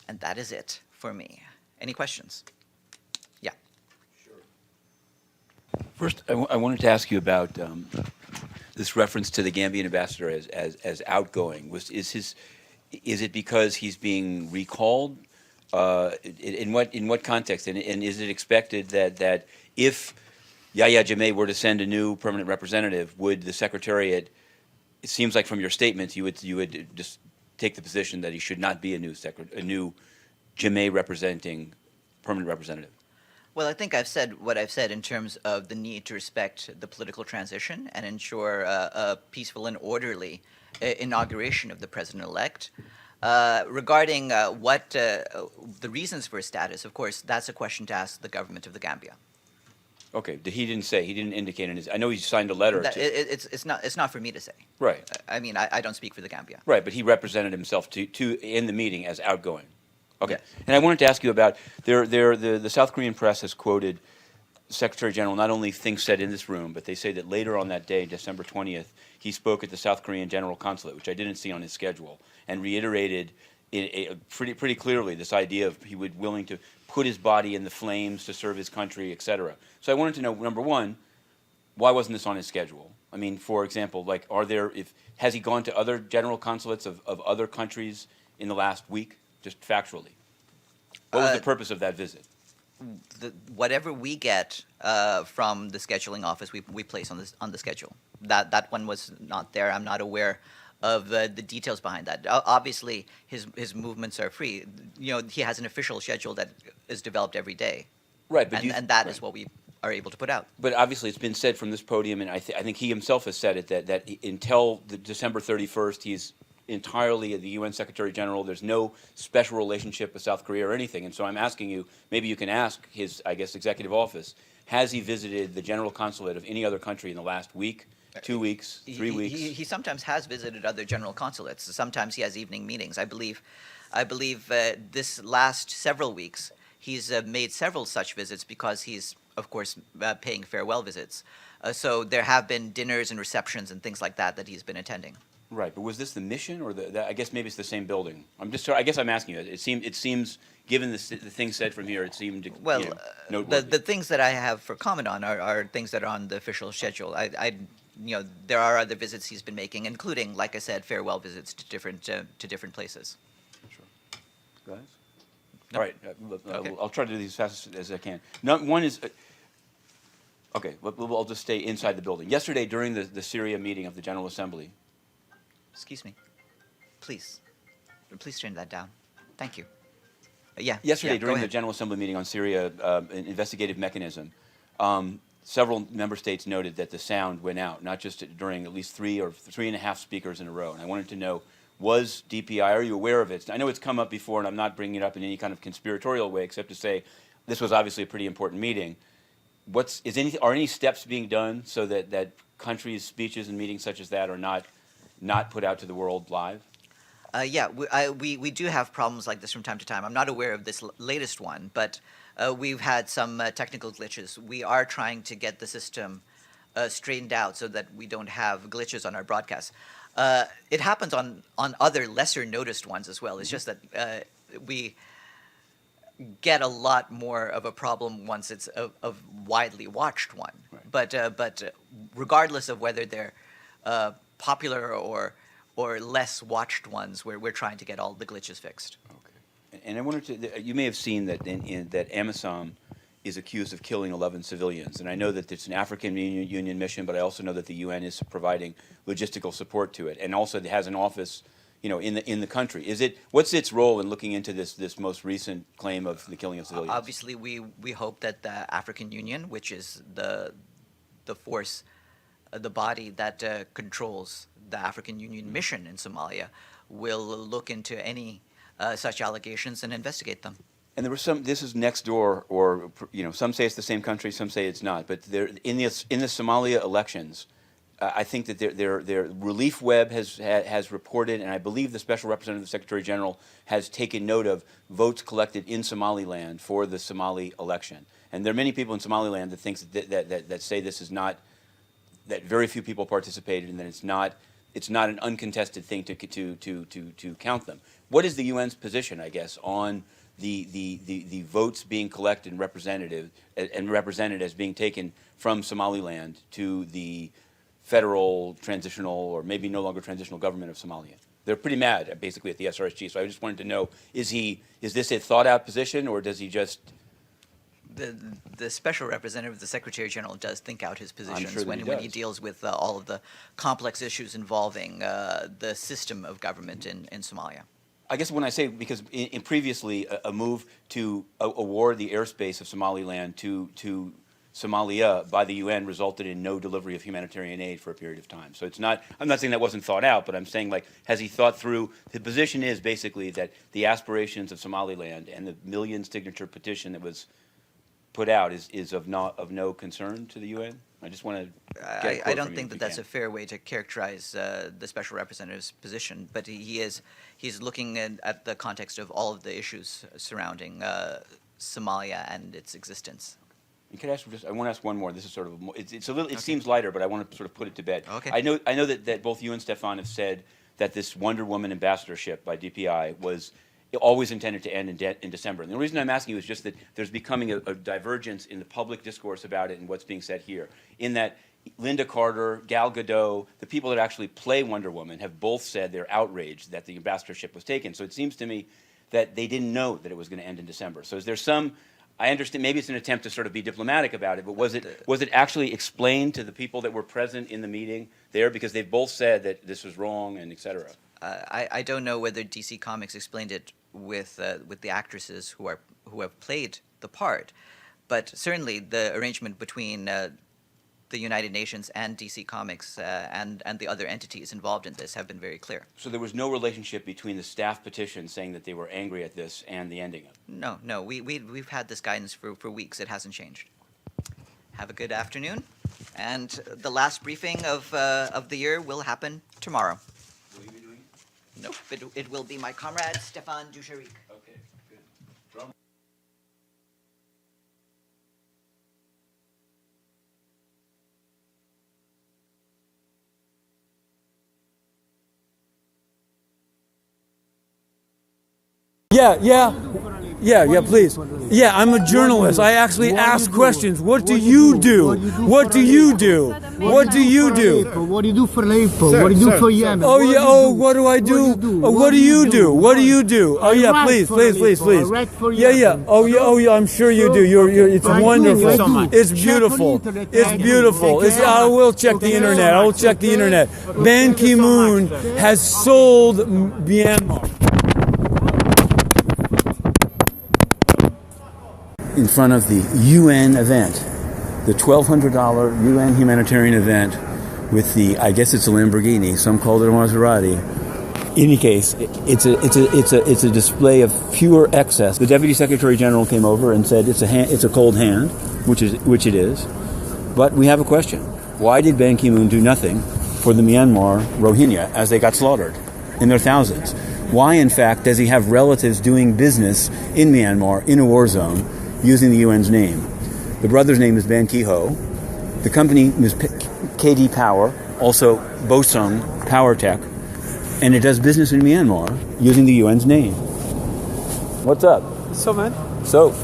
And that is it for me. Any questions? Yeah. First, I wanted to ask you about this reference to the Gambian ambassador as outgoing. Is it because he's being recalled? In what context? And is it expected that if Yahya Jammeh were to send a new permanent representative, would the Secretariat? It seems like from your statements you would just take the position that he should not be a new Jammeh representing permanent representative. Well, I think I've said what I've said in terms of the need to respect the political transition and ensure a peaceful and orderly inauguration of the president-elect. Regarding what the reasons for his status, of course, that's a question to ask the government of the Gambia. Okay, he didn't say. He didn't indicate in his. I know he signed a letter. It's not for me to say. Right. I mean, I don't speak for the Gambia. Right, but he represented himself to in the meeting as outgoing. Okay, Yes. and I wanted to ask you about the South Korean press has quoted Secretary General not only things said in this room, but they say that later on that day, December 20th, he spoke at the South Korean General Consulate, which I didn't see on his schedule, and reiterated pretty clearly this idea of he would willing to put his body in the flames to serve his country, etc. So I wanted to know, number one, why wasn't this on his schedule? I mean, for example, like, has he gone to other general consulates of other countries in the last week, just factually? What was the purpose of that visit? Whatever we get from the scheduling office, we place on the schedule. That one was not there. I'm not aware of the details behind that. Obviously, his movements are free. You know, he has an official schedule that is developed every day. Right, but and that is what we are able to put out. But obviously, it's been said from this podium, and I think he himself has said it, that until the December 31st, he's entirely the UN Secretary General. There's no special relationship with South Korea or anything. And so I'm asking you, maybe you can ask his, I guess, executive office, has he visited the general consulate of any other country in the last week, 2 weeks, 3 weeks? He sometimes has visited other general consulates. Sometimes he has evening meetings. I believe this last several weeks, he's made several such visits because he's, of course, paying farewell visits. So there have been dinners and receptions and things like that he's been attending. Right, but was this the mission, or I guess maybe it's the same building? I guess I'm asking you. It seems, given the things said from here, it seemed Well, noteworthy. the things that I have for comment on are things that are on the official schedule. There are other visits he's been making, including, like I said, farewell visits to different places. Sure. Guys? No. All right, Okay. I'll try to do these as fast as I can. One is, okay, I'll just stay inside the building. Yesterday, during the Syria meeting of the General Assembly, Excuse me. Please turn that down. Thank you. Yeah. yesterday, yeah, go during the ahead. General Assembly meeting on Syria, an investigative mechanism, several member states noted that the sound went out, not just during at least 3 or 3.5 speakers in a row. And I wanted to know, was DPI, are you aware of it? I know it's come up before, and I'm not bringing it up in any kind of conspiratorial way, except to say this was obviously a pretty important meeting. Are any steps being done so that countries' speeches and meetings such as that are not put out to the world live? Yeah, we do have problems like this from time to time. I'm not aware of this latest one, but we've had some technical glitches. We are trying to get the system straightened out so that we don't have glitches on our broadcasts. It happens on other lesser noticed ones as well. It's just that we get a lot more of a problem once it's a widely watched one. Right. But regardless of whether they're popular or less watched ones, we're trying to get all the glitches fixed. Okay. And I wanted to, you may have seen that that AMISOM is accused of killing 11 civilians. And I know that it's an African Union mission, but I also know that the UN is providing logistical support to it, and also it has an office, in the country. What's its role in looking into this most recent claim of the killing of civilians? Obviously, we hope that the African Union, which is the force, the body that controls the African Union mission in Somalia, will look into any such allegations and investigate them. And there was this is next door, or some say it's the same country, some say it's not. But in the Somalia elections, I think that their Relief Web has reported, and I believe the Special Representative Secretary General has taken note of votes collected in Somaliland for the Somali election. And there are many people in Somaliland that say this is not, that very few people participated, and that it's not it's not an uncontested thing to count them. What is the UN's position, I guess, on the votes being collected and represented as being taken from Somaliland to the federal transitional, or maybe no longer transitional, government of Somalia? They're pretty mad, basically, at the SRSG. So I just wanted to know: is this a thought out position, or does he just? The special representative, the Secretary General, does think out his positions sure when he deals with all of the complex issues involving the system of government in Somalia. I guess when I say, because in previously a move to award the airspace of Somaliland to Somalia by the UN resulted in no delivery of humanitarian aid for a period of time. So it's not, I'm not saying that wasn't thought out, but I'm saying, like, has he thought through? The position is basically that the aspirations of Somaliland and the million signature petition that was put out is of no concern to the UN? I just want to. I don't think that that's a fair way to characterize the special representative's position, but he's looking at the context of all of the issues surrounding Somalia and its existence. And can I ask I want to ask one more. This is sort of it's a little. It seems lighter, but I want to sort of put it to bed. Okay. I know that both you and Stephane have said that this Wonder Woman ambassadorship by DPI was always intended to end in December. And the reason I'm asking you is just that there's becoming a divergence in the public discourse about it and what's being said here. In that Linda Carter, Gal Gadot, the people that actually play Wonder Woman have both said they're outraged that the ambassadorship was taken. So it seems to me that they didn't know that it was going to end in December. So is there some, I understand, maybe it's an attempt to sort of be diplomatic about it, but was it actually explained to the people that were present in the meeting there? Because they've both said that this was wrong and et cetera. I don't know whether DC Comics explained it with the actresses who have played the part, but certainly the arrangement between the United Nations and DC Comics and the other entities involved in this have been very clear. So there was no relationship between the staff petition saying that they were angry at this and the ending of it? No. We've had this guidance for weeks. It hasn't changed. Have a good afternoon, and the last briefing of the year will happen tomorrow. Will you be doing it? Nope, it will be my comrade, Stephane Dujarric. Okay, good. Drum. Yeah, please. Yeah, I'm a journalist. I actually ask questions. What do you do? What do you do? What do you do? What do you do for Aleppo? What do you do for Yemen? Oh, yeah, what do I do? What do you do? What do you do? Oh, yeah, please. Yeah. Oh, yeah, I'm sure you do. It's wonderful. It's beautiful. It's beautiful. I will check the internet. Ban Ki-moon has sold Myanmar. In front of the UN event, the $1,200 UN humanitarian event with the, I guess it's a Lamborghini, some called it a Maserati. In any case, it's a display of pure excess. The Deputy Secretary General came over and said it's a cold hand, which it is. But we have a question. Why did Ban Ki-moon do nothing for the Myanmar Rohingya as they got slaughtered in their thousands? Why, in fact, does he have relatives doing business in Myanmar in a war zone using the UN's name? The brother's name is Ban Ki-ho. The company is KD Power, also Bosung Power Tech, and it does business in Myanmar using the UN's name. What's up? So, man. So,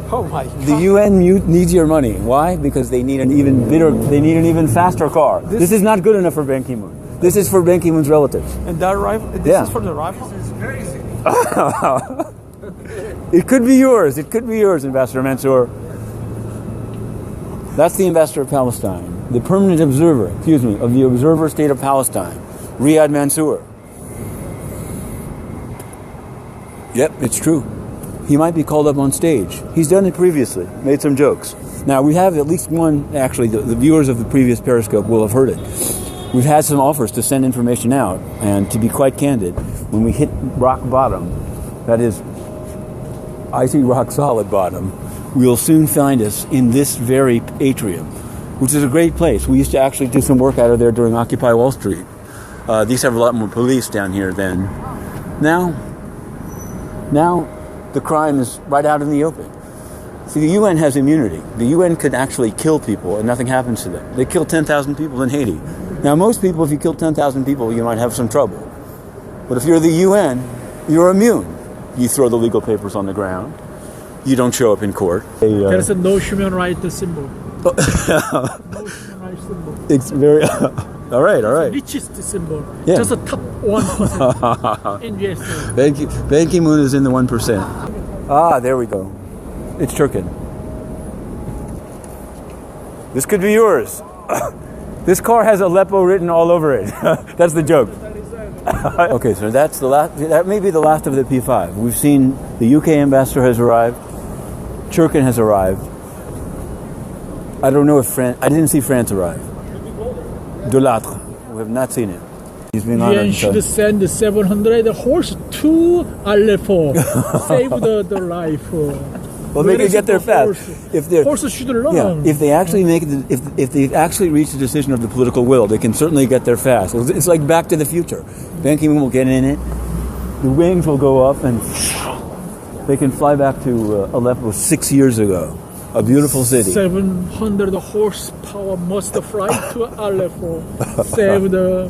Oh my God. the UN needs your money. Why? Because they need an even faster car. This is not good enough for Ban Ki-moon. This is for Ban Ki-moon's relatives. And that rifle? This is for the rifle? This is crazy. It could be yours. It could be yours, Ambassador Mansour. That's the ambassador of Palestine, the permanent observer, of the Observer State of Palestine, Riyad Mansour. Yep, it's true. He might be called up on stage. He's done it previously, made some jokes. Now, we have at least one, actually, the viewers of the previous Periscope will have heard it. We've had some offers to send information out, and to be quite candid, when we hit rock bottom, that is, icy rock solid bottom, we'll soon find us in this very atrium, which is a great place. We used to actually do some work out of there during Occupy Wall Street. They used to have a lot more police down here then. Now, the crime is right out in the open. See, the UN has immunity. The UN could actually kill people and nothing happens to them. They killed 10,000 people in Haiti. Now, most people, if you kill 10,000 people, you might have some trouble. But if you're the UN, you're immune. You throw the legal papers on the ground. You don't show up in court. There's a no human rights symbol. No human rights symbol. It's very... all right. Richest symbol. Yeah. Just the top 1% in USA. Ban Ki-moon is in the 1%. Ah, there we go. It's Turkin. This could be yours. This car has Aleppo written all over it. That's the joke. Okay, so that's the last. That may be the last of the P5. We've seen the UK ambassador has arrived. Turkin has arrived. I don't know if France. I didn't see France arrive. Delattre. We have not seen it. He's being honored. You should send the 700 horse to Aleppo. Save the life. Well, they can get there fast. If they're horses should learn. Yeah, if they actually make it, if they actually reach the decision of the political will, they can certainly get there fast. It's like Back to the Future. Ban Ki-moon will get in it. The wings will go up, and they can fly back to Aleppo 6 years ago. A beautiful city. 700 horsepower must fly to Aleppo. Save the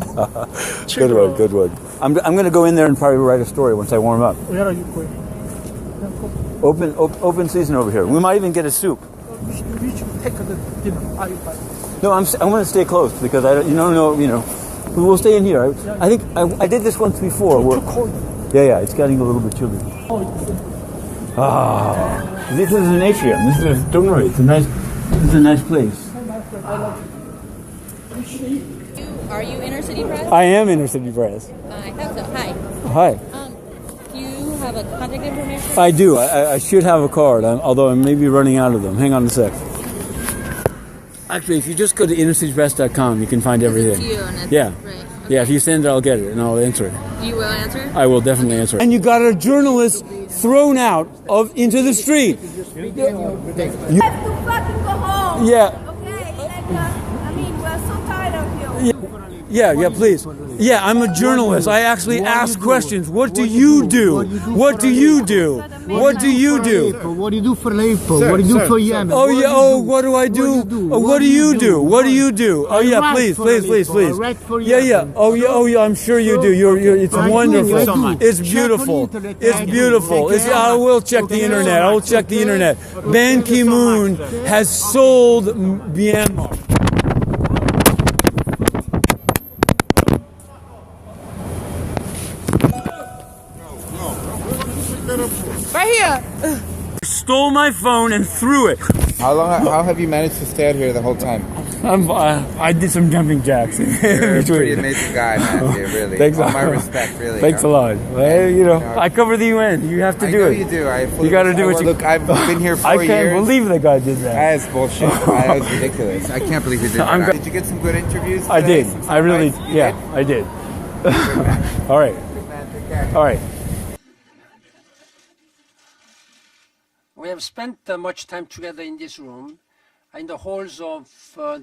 children. Good one. I'm going to go in there and probably write a story once I warm up. Where are you going? Open season over here. We might even get a soup. We should take the dinner. No, I'm going to stay close because we'll stay in here. I think I did this once before. Too cold. Yeah, it's getting a little bit chilly. This is an atrium. Don't worry, it's a nice place. Are you Inner City Press? I am Inner City Press. I thought so. Hi. Hi. Do you have a contact information? I do. I should have a card, although I may be running out of them. Hang on a sec. Actually, if you just go to innercitypress.com, you can find everything. It's you, and it's, Yeah. Right. Okay. Yeah, if you send it, I'll get it, and I'll answer it. You will answer? I will definitely answer it. And you got a journalist thrown out into the street. You have to fucking go home. Yeah. Okay? We're so tired of you. Yeah, please. Yeah, I'm a journalist. I actually ask questions. What do you do? What do you do? What do you do? What do you do for Aleppo? What do you do for Yemen? Oh, yeah. Oh, what do I do? What do you do? What do you do? Oh, yeah, please. Yeah. Oh, yeah. I'm sure you do. It's wonderful. It's beautiful. It's beautiful. I will check the internet. I will check the internet. Ban Ki-moon has sold Myanmar. Right here. Stole my phone and threw it. How have you managed to stay out here the whole time? I did some jumping jacks. You're a pretty amazing guy, Matthew, really. Thanks All my respect, really. Thanks a lot. Well, I cover the UN. You have to do it. You do. You got to do what you... Look, I've been here 4 years. I can't believe the guy did that. That is bullshit. That was ridiculous. I can't believe he did that. Did you get some good interviews today? I did. Some I really... advice? Yeah, I did. All right. All right. We have spent much time together in this room, in the halls of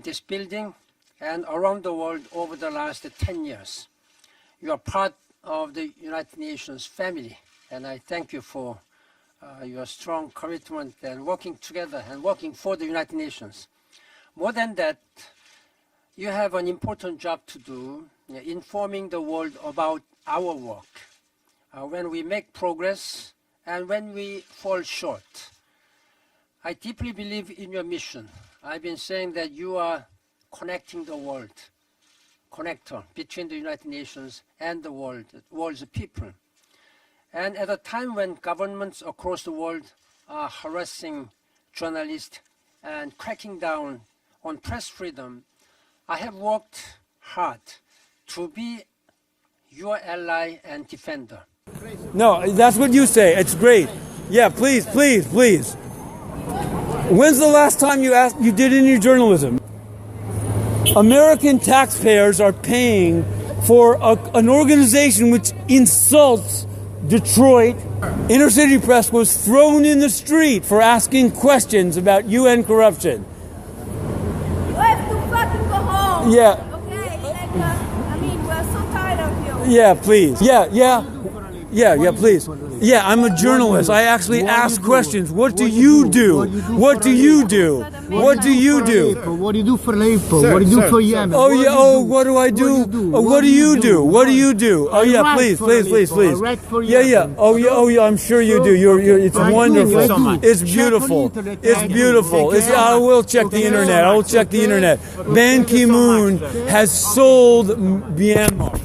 this building and around the world over the last 10 years. You are part of the United Nations family, and I thank you for your strong commitment and working together and working for the United Nations. More than that, you have an important job to do, informing the world about our work, when we make progress and when we fall short. I deeply believe in your mission. I've been saying that you are connecting the world, connector between the United Nations and the world's people. And at a time when governments across the world are harassing journalists and cracking down on press freedom, I have worked hard to be your ally and defender. No, that's what you say. It's great. Yeah, please. When's the last time you did any journalism? American taxpayers are paying for an organization which insults Detroit. Inner City Press was thrown in the street for asking questions about UN corruption. You have to fucking go home. Yeah. Okay? We're so tired of you. Yeah, please. Yeah, please. Yeah, I'm a journalist. I actually ask questions. What do you do? What do you do? What do you do? What do you do for Aleppo? What do you do for Yemen? Oh yeah. Oh, what do I do? Oh, what do you do? What do you do? Oh yeah. Please. Yeah, yeah. Oh yeah. Oh yeah. I'm sure you do. You're. It's wonderful. It's beautiful. It's beautiful. I will check the internet. I will check the internet. Ban Ki-moon has sold Myanmar.